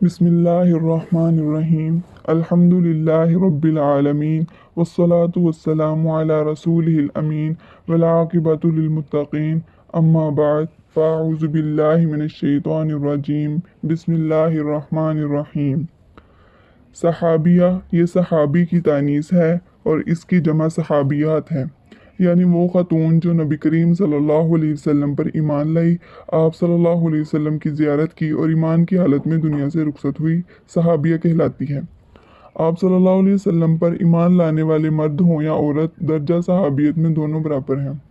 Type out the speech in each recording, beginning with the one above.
बिस्मिल्लाहिर्रहमानिर्रहीम अल्हम्दुलिल्लाहि रब्बिल आलमीन वस्सलातु वस्सलामु अला रसूलिहिल अमीन वल आक़िबतु लिल मुत्तक़ीन अम्मा बाद फ़अऊज़ु बिल्लाहि मिनश शैतानिर रजीम बिस्मिल्लाहिर्रहमानिर्रहीम। सहाबिया ये सहाबी की तानीस है और इसकी जमा सहाबियात है, यानी वो ख़ातून जो नबी करीम सल्लल्लाहु अलैहि वसल्लम पर ईमान लाई, आप सल्लल्लाहु अलैहि वसल्लम की ज़ियारत की और ईमान की हालत में दुनिया से रुखसत हुई, सहाबिया कहलाती है। आप सल्लल्लाहु अलैहि वसल्लम पर ईमान लाने वाले मर्द हों या औरत, दर्जा सहाबियत में दोनों बराबर हैं।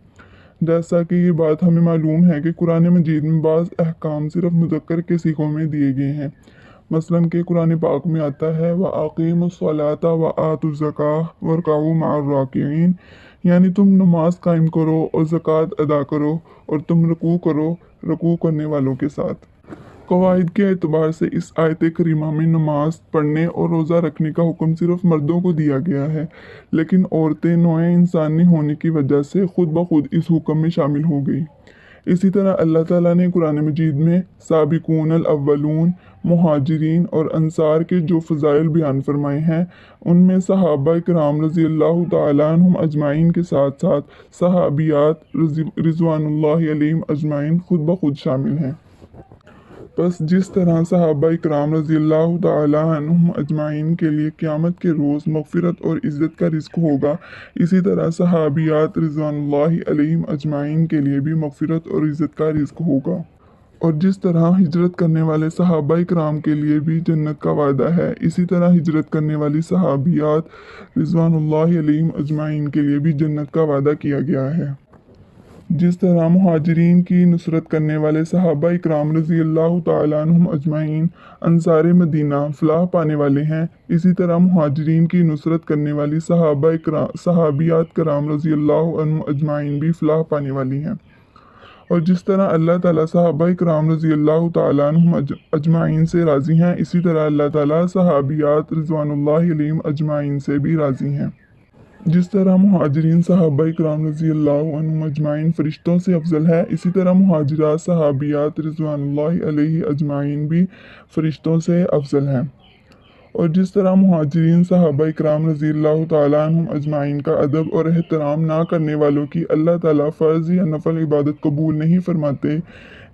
जैसा कि ये बात हमें मालूम है कि कुरान मजीद में बाज़ अहकाम सिर्फ मुज़क्कर के सीगों में दिए गए हैं। मसलन के कुरान पाक में आता है व अक़ीमुस्सलाता व आतुज़्ज़काह वरकाऊ मअर राकिईन, यानी तुम नमाज कायम करो और ज़कात अदा करो और तुम रुकू करो रुकू करने वालों के साथ। कवाइद के एतबार से इस आयत करीमा में नमाज पढ़ने और रोज़ा रखने का हुक्म सिर्फ मर्दों को दिया गया है, लेकिन औरतें नौए इंसानी होने की वजह से खुद ब खुद इस हुक्म में शामिल हो गई। इसी तरह अल्लाह ताला ने कुरान मजीद में साबिकूनल अव्वलून, मुहाजिरीन और अंसार के जो फ़ज़ाइल बयान फरमाए हैं, उनमें सहाबा किराम रज़ियल्लाहु ताला अन्हुम अजमाइन के साथ साथ सहाबियात रिज़वानुल्लाहि अलैहिम अजमाइन खुद ब खुद शामिल हैं। बस जिस तरह सहाबा इकराम रज़ियल्लाहु ताला अन्हुम अजमाइन के लिए क़यामत के रोज़ मग़फ़िरत और इज़्ज़त का रिज़्क़ होगा, इसी तरह सहाबियात रिज़वानुल्लाहि अलैहिम अजमाइन के लिए भी मग़फ़िरत और इज़्ज़त का रिज़्क़ होगा। और जिस तरह हिजरत करने वाले सहाबा इकराम के लिए भी जन्नत का वादा है, इसी तरह हिजरत करने वाली सहाबियात रिज़वानुल्लाहि अलैहिम अजमाइन के लिए भी जन्नत का वादा किया गया है। जिस तरह मुहाजिरीन की नुसरत करने वाले सहाबा इकराम रज़ियल्लाहु ताला अन्हुम अजमाइन अंसार मदीना फलाह पाने वाले हैं, इसी तरह मुहाजिरीन की नुसरत करने वाली सहाबियात कराम रज़ियल्लाहु अन्हुम अजमाइन भी फलाह पाने वाली हैं। और जिस तरह अल्लाह ताला सहाबा इकराम रज़ियल्लाहु ताला अन्हुम अजमाइन से राज़ी हैं, इसी तरह अल्लाह ताला सहाबियात रिज़वानुल्लाहि अलैहिम अजमाइन से भी राज़ी हैं। जिस तरह मुहाजिरीन सहाबा इकराम रज़ियल्लाहु अन्हुम अजमाइन फ़रिश्तों से अफजल है, इसी तरह मुहाजिरात सहाबियात रिज़वानुल्लाहि अलैहि अजमाइन भी फ़रिश्तों से अफजल हैं। और जिस तरह मुहाजिरीन सहाबा इकराम रज़ियल्लाहु ताला अन्हुम अजमाइन का अदब और एहतराम ना करने वालों की अल्लाह ताला फ़र्ज़ या नफल इबादत कबूल नहीं फरमाते,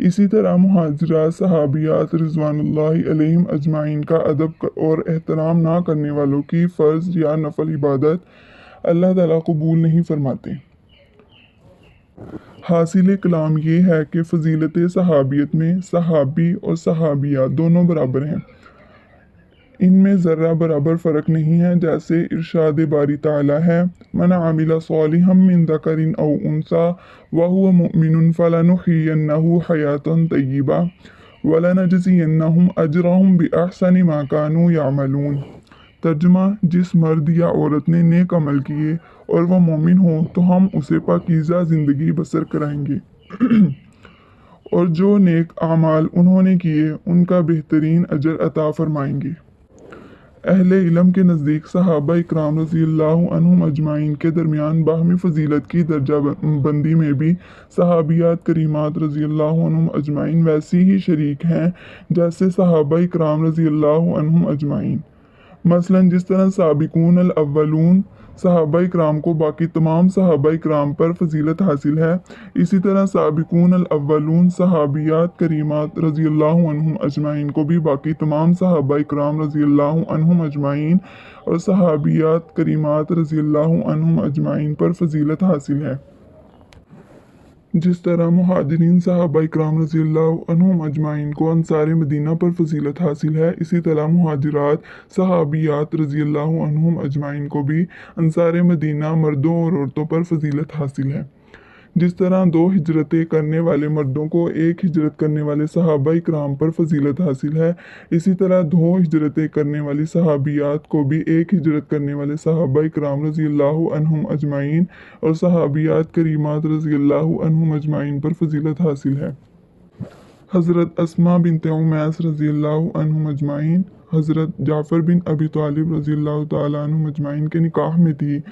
इसी तरह मुहाजिरात सहाबियात रिज़वानुल्लाहि अलैहिम अजमाइन का अदब और एहतराम ना करने वालों की फ़र्ज़ या नफल इबादत अल्लाह ताला कबूल नहीं फरमाते। हासिल कलाम ये है कि फ़जीलत सहाबियत में सहाबी और सहाबिया दोनों बराबर हैं, इनमें ज़र्रा बराबर फ़र्क नहीं है। जैसे इरशाद बारी ताला है, मन आमिला सालिहम मिन ज़करिन औ उन्सा व हुवा मुमिनुन फलनुहयिन्नहु हयातन तय्यिबा वलनजज़ियन्नहुम अजरहुम बिअहसनि मा कानू यामलून। तर्जुमा, जिस मर्द या औरत ने नेक अमल किए और वह मोमिन हो तो हम उसे पाकीज़ा ज़िंदगी बसर कराएंगे और जो नेक आमाल उन्होंने किए उनका बेहतरीन अजर अता फरमाएंगे। अहले इल्म के नज़दीक सहाबा इकराम रज़ियल्लाहु अन्हुम अजमाइन के दरमियान बाहमी फ़जीलत की दर्जा बंदी में भी सहाबियात करीमात रज़ियल्लाहु अन्हुम अजमाइन वैसी ही शरीक हैं जैसे सहाबा इकराम रज़ियल्लाहु अन्हुम अजमाइन। मसलन जिस तरह साबिकून अल अव्वलून सहाबा इकराम को बाकी तमाम सहाबा इकराम पर फजीलत हासिल है, इसी तरह साबिकून अल अव्वलून सहाबियात करीमात रज़ियल्लाहु अन्हुम अजमाइन को भी बाकी तमाम सहाबा इकराम रज़ियल्लाहु अन्हुम अजमाइन और सहाबियात करीमात रज़ियल्लाहु अन्हुम अजमाइन पर फजीलत हासिल है। जिस तरह मुहाजिरीन सहाबा इकराम रज़ियल्लाहु अन्हुम अजमाइन को अंसार मदीना पर फजीलत हासिल है, इसी तरह मुहाजिरात सहाबियात रज़ियल्लाहु अन्हुम अजमाइन को भी अंसार मदीना मर्दों और औरतों पर फजीलत हासिल है। जिस तरह दो हिजरतें करने वाले मर्दों को एक हिजरत करने वाले सहाबा इकराम पर फजीलत हासिल है, इसी तरह दो हिजरतें करने वाली सहाबियात को भी एक हिजरत करने वाले सहाबा इकराम रज़ियल्लाहु अन्हुम अजमाइन और सहाबियात करीमात रज़ियल्लाहु अन्हुम अजमाइन पर फजीलत हासिल है। हज़रत अस्मा बिनत उमैस रज़ियल्लाहु अन्हुम अजमाइन हज़रत जाफ़र बिन अबी तालिब रज़ियल्लाहु ताला अन्हुम अजमाइन के निकाह में थी।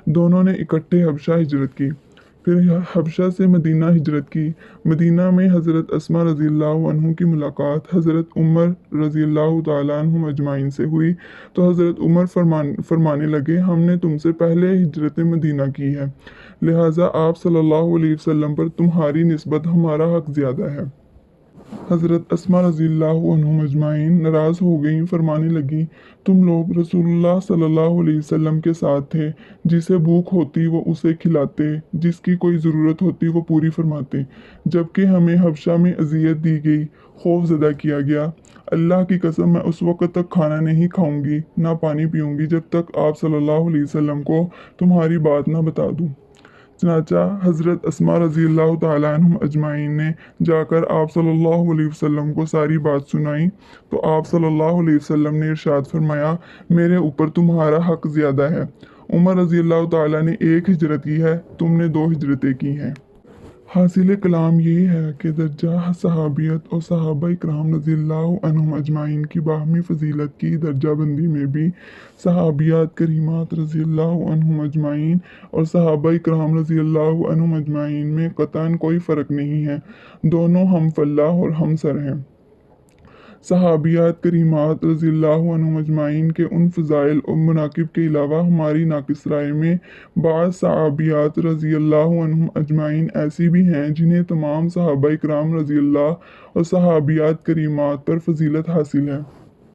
दोनों ने इकट्ठे हबशा हिजरत की। پھر حبشہ سے مدینہ ہجرت کی۔ مدینہ میں حضرت اسما رضی اللہ عنہ کی ملاقات حضرت عمر رضی اللہ تعالیٰ عنہ اجمعین سے ہوئی تو حضرت عمر فرمانے لگے، ہم نے تم سے پہلے ہجرت مدینہ کی ہے، لہٰذا آپ صلی اللہ علیہ وسلم پر تمہاری نسبت ہمارا حق زیادہ ہے۔ حضرت اسما رضی اللہ عنہ اجمعین ناراض ہو گئیں، فرمانے لگیں، تم لوگ رسول اللہ صلی اللہ علیہ وسلم کے ساتھ تھے، جسے بھوک ہوتی وہ اسے کھلاتے، جس کی کوئی ضرورت ہوتی وہ پوری فرماتے، جبکہ ہمیں حبشہ میں اذیت دی گئی، خوف زدہ کیا گیا۔ اللہ کی قسم میں اس وقت تک کھانا نہیں کھاؤں گی نہ پانی پیوں گی جب تک آپ صلی اللہ علیہ وسلم کو تمہاری بات نہ بتا دوں۔ چنانچہ حضرت اسما رضی اللہ تعالیٰ عنہ اجمعین نے جا کر آپ صلی اللہ علیہ وسلم کو ساری بات سنائی تو آپ صلی اللہ علیہ وسلم نے ارشاد فرمایا، میرے اوپر تمہارا حق زیادہ ہے۔ عمر رضی اللہ تعالیٰ نے 1 ہجرت کی ہے، تم نے 2 ہجرتیں کی ہیں۔ حاصل کلام یہ ہے کہ درجہ صحابیت اور صحابہ کرام رضی اللہ عنہم اجمعین کی باہمی فضیلت کی درجہ بندی میں بھی صحابیات کریمات رضی اللہ عنہم اجمعین اور صحابہ کرام رضی اللہ عنہم اجمعین میں قطعاً کوئی فرق نہیں ہے، دونوں ہم فلاح اور ہم سر ہیں۔ صحابیات کریمات رضی اللہ عنہم اجمعین کے ان فضائل اور مناقب کے علاوہ ہماری ناقص رائے میں بعض صحابیات رضی اللہ عنہم اجمعین ایسی بھی ہیں جنہیں تمام صحابہ کرام رضی اللہ اور صحابیات کریمات پر فضیلت حاصل ہے۔